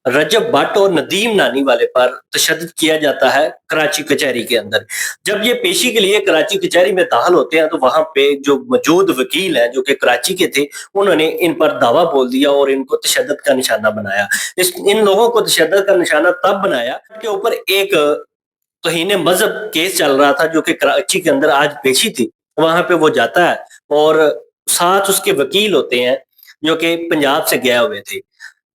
रजब भट्ट और नदीम नानी वाले पर तशद्दुद किया जाता है कराची कचहरी के अंदर। जब ये पेशी के लिए कराची कचहरी में दाखिल होते हैं तो वहाँ पे जो मौजूद वकील हैं जो कि कराची के थे, उन्होंने इन पर दावा बोल दिया और इनको तशद्दुद का निशाना बनाया। इन लोगों को तशद्दुद का निशाना तब बनाया के ऊपर एक तौहीन मज़हब केस चल रहा था जो कि कराची के अंदर आज पेशी थी। वहाँ पे वो जाता है और साथ उसके वकील होते हैं जो कि पंजाब से गए हुए थे।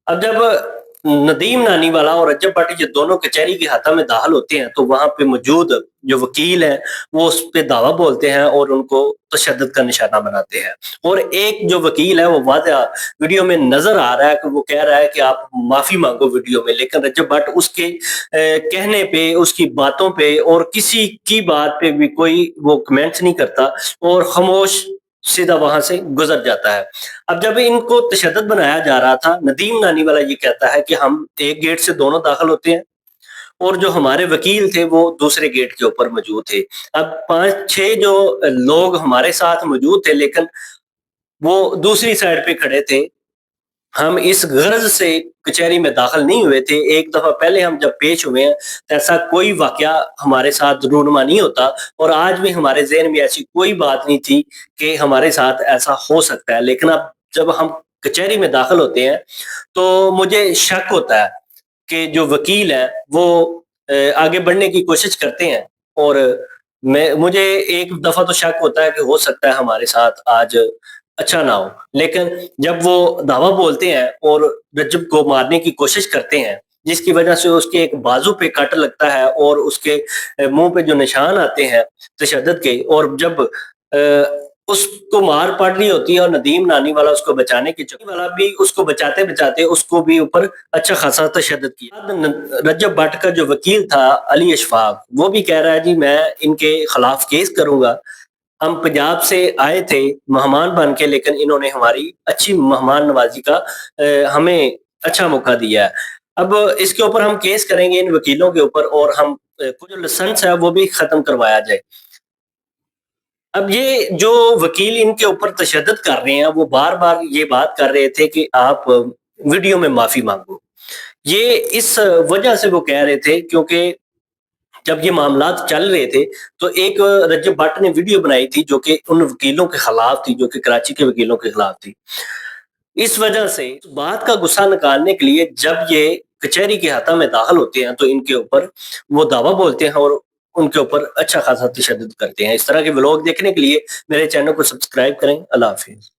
अब जब नदीम नानीवाला और रजब भट्ट ये दोनों कचहरी के हाथा में दाखिल होते हैं तो वहाँ पे मौजूद जो वकील हैं वो उस पे दावा बोलते हैं और उनको तशद्दुद का निशाना बनाते हैं। और एक जो वकील है वो वाज़ह वीडियो में नज़र आ रहा है कि वो कह रहा है कि आप माफ़ी माँगो वीडियो में, लेकिन रजब भट्ट उसके कहने पे, उसकी बातों पे और किसी की बात पे भी कोई वो कमेंट्स नहीं करता और खामोश सीधा वहाँ से गुज़र जाता है। अब जब इनको तशद्दुद बनाया जा रहा था, नदीम नानी वाला ये कहता है कि हम एक गेट से दोनों दाखिल होते हैं और जो हमारे वकील थे वो दूसरे गेट के ऊपर मौजूद थे। अब 5-6 जो लोग हमारे साथ मौजूद थे लेकिन वो दूसरी साइड पे खड़े थे। हम इस गरज से कचहरी में दाखिल नहीं हुए थे। एक दफ़ा पहले हम जब पेश हुए हैं, तो ऐसा कोई वाक़या हमारे साथ रूनुमा नहीं होता और आज भी हमारे ज़हन में ऐसी कोई बात नहीं थी कि हमारे साथ ऐसा हो सकता है। लेकिन अब जब हम कचहरी में दाखिल होते हैं, तो मुझे शक होता है कि जो वकील हैं, वो आगे बढ़ने की कोशिश करते हैं और मुझे एक दफ़ा तो शक होता है कि हो सकता है हमारे साथ आज अच्छा ना हो। लेकिन जब वो दावा बोलते हैं और रज्जब को मारने की कोशिश करते हैं, जिसकी वजह से उसके एक बाजू पे कट लगता है और उसके मुँह पे जो निशान आते हैं तशद्दुद के, और जब उसको मार पड़ रही होती है और नदीम नानी वाला उसको बचाने की वाला भी उसको बचाते-बचाते उसको भी ऊपर अच्छा खासा तशद्दुद किया। रजब भट्ट का जो वकील था अली अशफाक, वो भी कह रहा है जी मैं इनके खिलाफ केस करूँगा। हम पंजाब से आए थे मेहमान बन के, लेकिन इन्होंने हमारी अच्छी मेहमान नवाज़ी का हमें अच्छा मौका दिया है। अब इसके ऊपर हम केस करेंगे इन वकीलों के ऊपर और हम जो लाइसेंस है वो भी ख़त्म करवाया जाए। अब ये जो वकील इनके ऊपर तशद्दुद कर रहे हैं, वो बार-बार ये बात कर रहे थे कि आप वीडियो में माफ़ी माँगो। ये इस वजह से वो कह रहे थे क्योंकि जब ये मामलात चल रहे थे, तो एक रजब भट्ट ने वीडियो बनाई थी जो कि उन वकीलों के खिलाफ थी, जो कि कराची के वकीलों के खिलाफ थी। इस वजह से इस बात का गुस्सा निकालने के लिए जब ये कचहरी के हाथा में दाखिल होते हैं, तो इनके ऊपर वो दावा बोलते हैं और उनके ऊपर अच्छा खासा तशद्दुद करते हैं। इस तरह के व्लॉग देखने के लिए मेरे चैनल को सब्सक्राइब करें। अल्लाह हाफ़िज़।